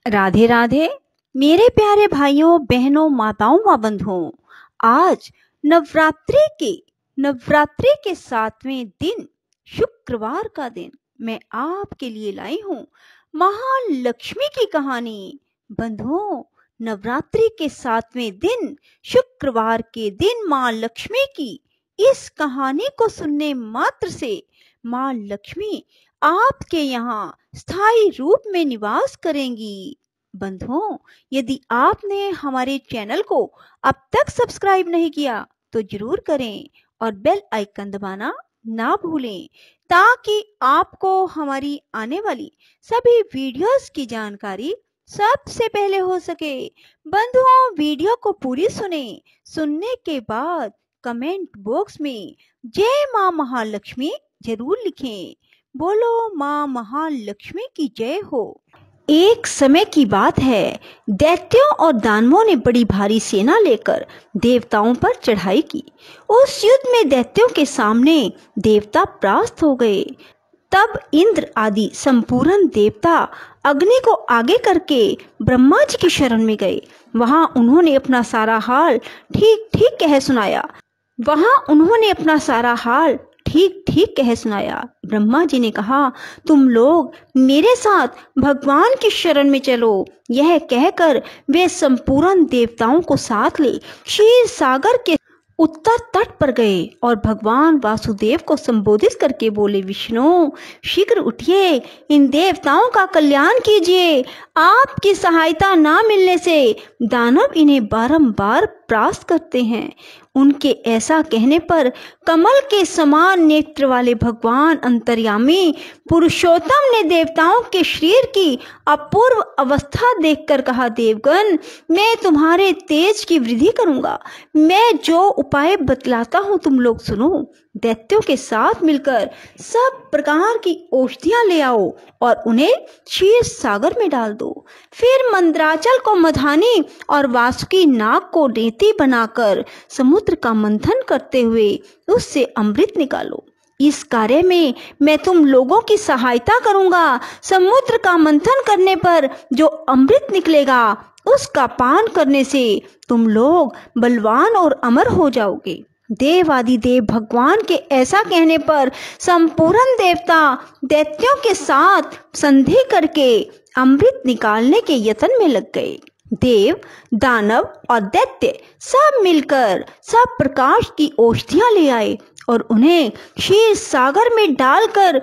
राधे राधे मेरे प्यारे भाइयों बहनों माताओं व बंधुओं। आज नवरात्रि के 7वें दिन शुक्रवार का दिन मैं आपके लिए लाई हूँ महालक्ष्मी की कहानी। बंधुओं, नवरात्रि के 7वें दिन शुक्रवार के दिन माँ लक्ष्मी की इस कहानी को सुनने मात्र से माँ लक्ष्मी आपके यहाँ स्थायी रूप में निवास करेंगी। बंधुओं, यदि आपने हमारे चैनल को अब तक सब्सक्राइब नहीं किया तो जरूर करें और बेल आइकन दबाना ना भूलें ताकि आपको हमारी आने वाली सभी वीडियोस की जानकारी सबसे पहले हो सके। बंधुओं, वीडियो को पूरी सुनने के बाद कमेंट बॉक्स में जय माँ महालक्ष्मी जरूर लिखें। बोलो माँ महालक्ष्मी की जय हो। एक समय की बात है, दैत्यों और दानवों ने बड़ी भारी सेना लेकर देवताओं पर चढ़ाई की। उस युद्ध में दैत्यों के सामने देवता परास्त हो गए। तब इंद्र आदि संपूर्ण देवता अग्नि को आगे करके ब्रह्मा जी की शरण में गए। वहां उन्होंने अपना सारा हाल ठीक ठीक कह सुनाया। ब्रह्मा जी ने कहा, तुम लोग मेरे साथ भगवान की शरण में चलो। यह कहकर वे संपूर्ण देवताओं को साथ ले क्षीर सागर के उत्तर तट पर गए और भगवान वासुदेव को संबोधित करके बोले, विष्णु शीघ्र उठिए, इन देवताओं का कल्याण कीजिए। आपकी सहायता ना मिलने से दानव इन्हें बारंबार परास्त करते हैं। उनके ऐसा कहने पर कमल के समान नेत्र वाले भगवान अंतर्यामी पुरुषोत्तम ने देवताओं के शरीर की अपूर्व अवस्था देखकर कहा, देवगण मैं तुम्हारे तेज की वृद्धि करूंगा। मैं जो उपाय बतलाता हूँ तुम लोग सुनो। दैत्यों के साथ मिलकर सब प्रकार की औषधियां ले आओ और उन्हें क्षीर सागर में डाल दो। फिर मंदराचल को मधानी और वासुकी नाग को रेती बनाकर समुद्र का मंथन करते हुए उससे अमृत निकालो। इस कार्य में मैं तुम लोगों की सहायता करूंगा। समुद्र का मंथन करने पर जो अमृत निकलेगा उसका पान करने से तुम लोग बलवान और अमर हो जाओगे। देवादिदेव भगवान के ऐसा कहने पर संपूर्ण देवता दैत्यों के साथ संधि करके अमृत निकालने के यत्न में लग गए। देव, दानव और दैत्य सब मिलकर सब प्रकार की औषधियां ले आए और उन्हें क्षीर सागर में डालकर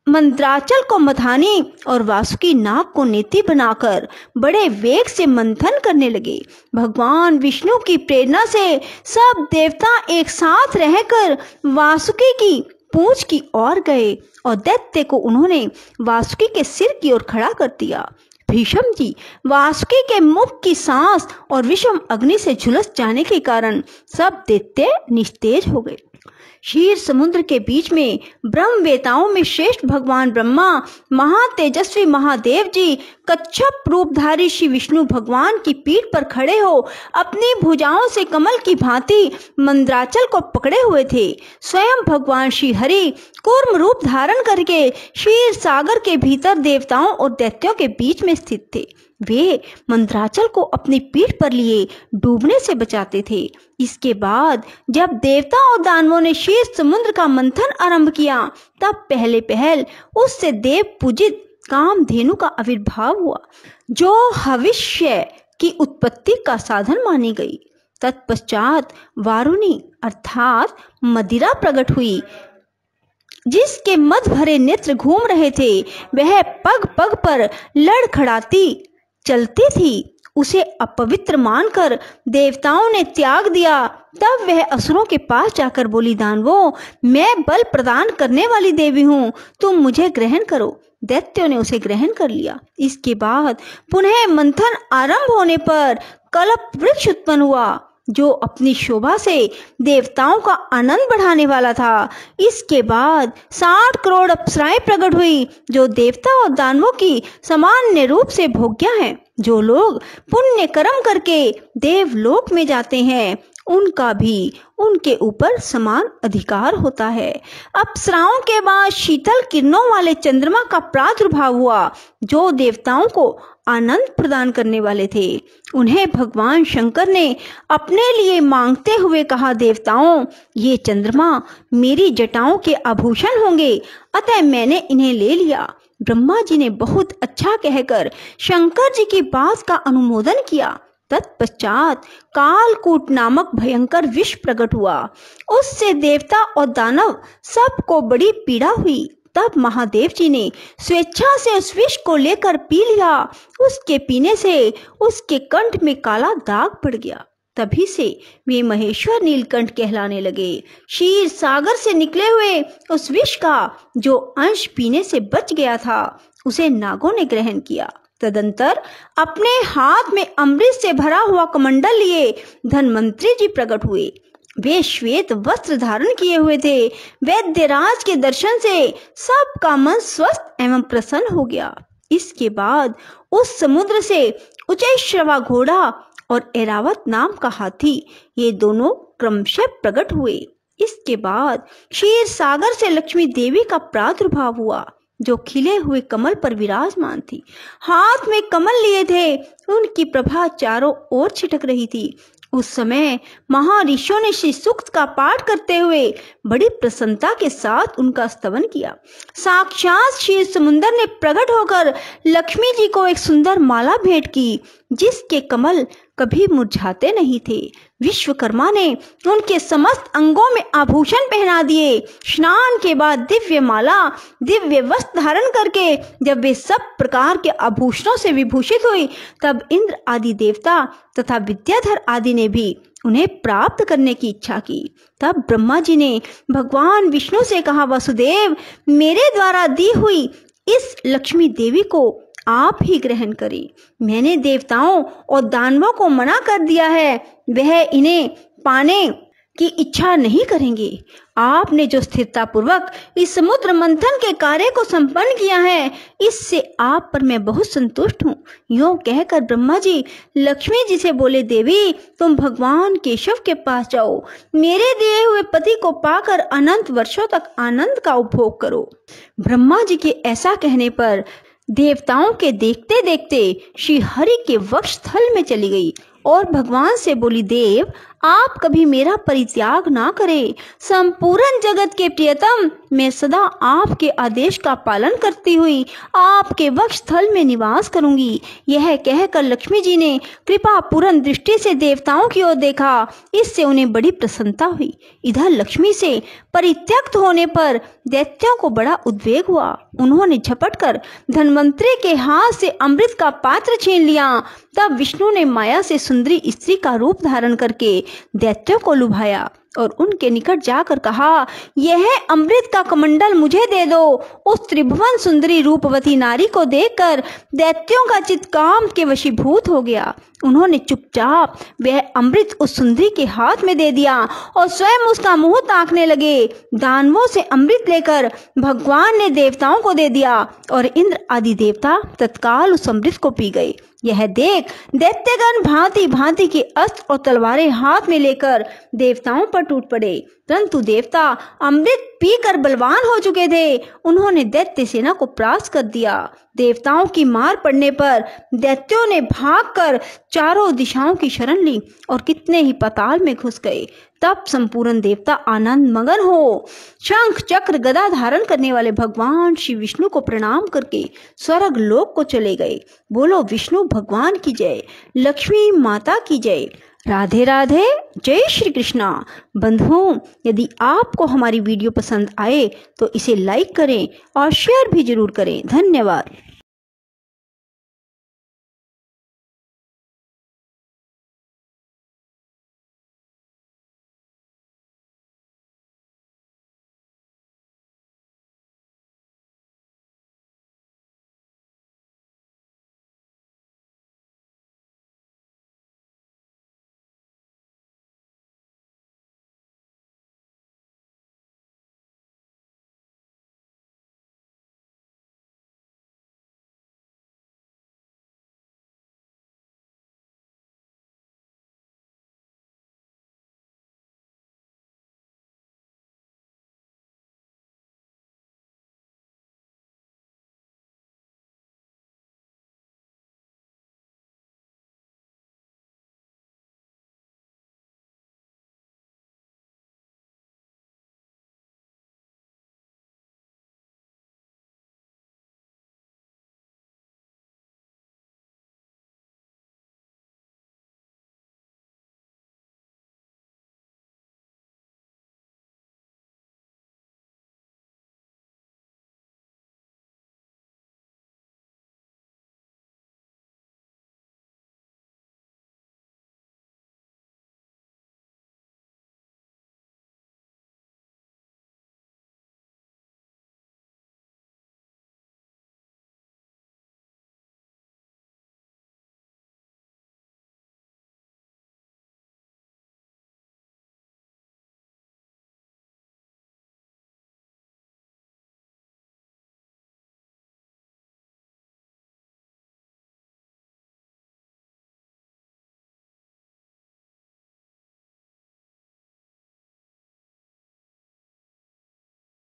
मंदराचल को मधानी और वासुकी नाग को नेति बनाकर बड़े वेग से मंथन करने लगे। भगवान विष्णु की प्रेरणा से सब देवता एक साथ रहकर वासुकी की पूंछ की ओर गए और दैत्य को उन्होंने वासुकी के सिर की ओर खड़ा कर दिया। भीष्म जी वासुकी के मुख की सांस और विषम अग्नि से झुलस जाने के कारण सब दैत्य निस्तेज हो गए। क्षीर समुद्र के बीच में ब्रह्मवेताओं में श्रेष्ठ भगवान ब्रह्मा, महातेजस्वी महादेव जी कच्छप रूपधारी श्री विष्णु भगवान की पीठ पर खड़े हो अपनी भुजाओं से कमल की भांति मंदराचल को पकड़े हुए थे। स्वयं भगवान श्री हरि कूर्म रूप धारण करके क्षीर सागर के भीतर देवताओं और दैत्यों के बीच में स्थित थे। वे मंदराचल को अपनी पीठ पर लिए डूबने से बचाते थे। इसके बाद जब देवता और दानवों ने क्षीर समुद्र का मंथन आरंभ किया तब पहल उससे देव पूजित कामधेनु का आविर्भाव हुआ, जो भविष्य की उत्पत्ति का साधन मानी गई। तत्पश्चात वारुणी अर्थात मदिरा प्रकट हुई, जिसके मद भरे नेत्र घूम रहे थे। वह पग पग पर लड़खड़ाती चलती थी। उसे अपवित्र मानकर देवताओं ने त्याग दिया। तब वह असुरों के पास जाकर बोली, दानवों मैं बल प्रदान करने वाली देवी हूँ, तुम मुझे ग्रहण करो। दैत्यों ने उसे ग्रहण कर लिया। इसके बाद पुनः मंथन आरंभ होने पर कल्प वृक्ष उत्पन्न हुआ, जो अपनी शोभा से देवताओं का आनंद बढ़ाने वाला था। इसके बाद 60 करोड़ अप्सराएं प्रकट हुई, जो देवता और दानवों की सामान्य रूप से भोग्या हैं। जो लोग पुण्य कर्म करके देवलोक में जाते हैं उनका भी उनके ऊपर समान अधिकार होता है। अप्सराओं के बाद शीतल किरणों वाले चंद्रमा का प्रादुर्भाव हुआ, जो देवताओं को आनंद प्रदान करने वाले थे। उन्हें भगवान शंकर ने अपने लिए मांगते हुए कहा, देवताओं, ये चंद्रमा मेरी जटाओं के आभूषण होंगे, अतः मैंने इन्हें ले लिया। ब्रह्मा जी ने बहुत अच्छा कहकर शंकर जी की बात का अनुमोदन किया। तत्पश्चात कालकूट नामक भयंकर विष प्रकट हुआ। उससे देवता और दानव सबको बड़ी पीड़ा हुई। तब महादेव जी ने स्वेच्छा से उस विष को लेकर पी लिया। उसके पीने से उसके कंठ में काला दाग पड़ गया। तभी से वे महेश्वर नीलकंठ कहलाने लगे। क्षीर सागर से निकले हुए उस विष का जो अंश पीने से बच गया था, उसे नागों ने ग्रहण किया। तदंतर अपने हाथ में अमृत से भरा हुआ कमंडल लिए धन्वंतरी जी प्रकट हुए। वे श्वेत वस्त्र धारण किए हुए थे। वैद्यराज के दर्शन से सबका मन स्वस्थ एवं प्रसन्न हो गया। इसके बाद उस समुद्र से उच्चैश्रवा घोड़ा और ऐरावत नाम का हाथी, ये दोनों क्रमशः प्रकट हुए। इसके बाद क्षीर सागर से लक्ष्मी देवी का प्रादुर्भाव हुआ, जो खिले हुए कमल पर विराजमान थी। हाथ में कमल लिए थे, उनकी प्रभा चारों ओर छिटक रही थी। उस समय महर्षियों ने श्री सूक्त का पाठ करते हुए बड़ी प्रसन्नता के साथ उनका स्तवन किया। साक्षात क्षीर समुंदर ने प्रकट होकर लक्ष्मी जी को एक सुंदर माला भेंट की, जिसके कमल कभी मुरझाते नहीं थे। विश्वकर्मा ने उनके समस्त अंगों में आभूषण पहना दिए। स्नान के बाद दिव्य माला, दिव्य वस्त्र धारण करके जब वे सब प्रकार के आभूषणों से विभूषित हुई, तब इंद्र आदि देवता तथा विद्याधर आदि ने भी उन्हें प्राप्त करने की इच्छा की। तब ब्रह्मा जी ने भगवान विष्णु से कहा, वसुदेव, मेरे द्वारा दी हुई इस लक्ष्मी देवी को आप ही ग्रहण करें। मैंने देवताओं और दानवों को मना कर दिया है, वह इन्हें पाने की इच्छा नहीं करेंगे। आपने जो स्थिरता पूर्वक इस समुद्र मंथन के कार्य को संपन्न किया है, इससे आप पर मैं बहुत संतुष्ट हूँ। यूं कहकर ब्रह्मा जी लक्ष्मी जी से बोले, देवी, तुम भगवान केशव के पास जाओ। मेरे दिए हुए पति को पाकर अनंत वर्षों तक आनंद का उपभोग करो। ब्रह्मा जी के ऐसा कहने पर देवताओं के देखते देखते श्री हरि के वक्ष स्थल में चली गई और भगवान से बोली, देव, आप कभी मेरा परित्याग ना करें। संपूर्ण जगत के प्रियतम, मैं सदा आपके आदेश का पालन करती हुई आपके वक्ष स्थल में निवास करूंगी। यह कहकर लक्ष्मी जी ने कृपा पूर्ण दृष्टि से देवताओं की ओर देखा। इससे उन्हें बड़ी प्रसन्नता हुई। इधर लक्ष्मी से परित्यक्त होने पर दैत्यों को बड़ा उद्वेग हुआ। उन्होंने झपट कर धन्वंतरी के हाथ से अमृत का पात्र छीन लिया। तब विष्णु ने माया से सुंदरी स्त्री का रूप धारण करके दैत्यों को लुभाया और उनके निकट जाकर कहा, यह अमृत का कमंडल मुझे दे दो। उस त्रिभुवन सुंदरी रूपवती नारी को देखकर दैत्यों का चित्त काम के वशीभूत हो गया। उन्होंने चुपचाप वह अमृत उस सुंदरी के हाथ में दे दिया और स्वयं उसका मुंह ताकने लगे। दानवों से अमृत लेकर भगवान ने देवताओं को दे दिया और इंद्र आदि देवता तत्काल उस अमृत को पी गए। यह देख दैत्यगण भांति भांति के अस्त्र और तलवारें हाथ में लेकर देवताओं पर टूट पड़े, परंतु देवता अमृत पीकर बलवान हो चुके थे। उन्होंने दैत्य सेना को परास्त कर दिया। देवताओं की मार पड़ने पर दैत्यों ने भागकर चारों दिशाओं की शरण ली और कितने ही पाताल में घुस गए। तब संपूर्ण देवता आनंद मगन हो शंख चक्र गदा धारण करने वाले भगवान श्री विष्णु को प्रणाम करके स्वर्ग लोक को चले गए। बोलो विष्णु भगवान की जय, लक्ष्मी माता की जय। राधे राधे, जय श्री कृष्णा। बंधुओं, यदि आपको हमारी वीडियो पसंद आए तो इसे लाइक करें और शेयर भी जरूर करें। धन्यवाद।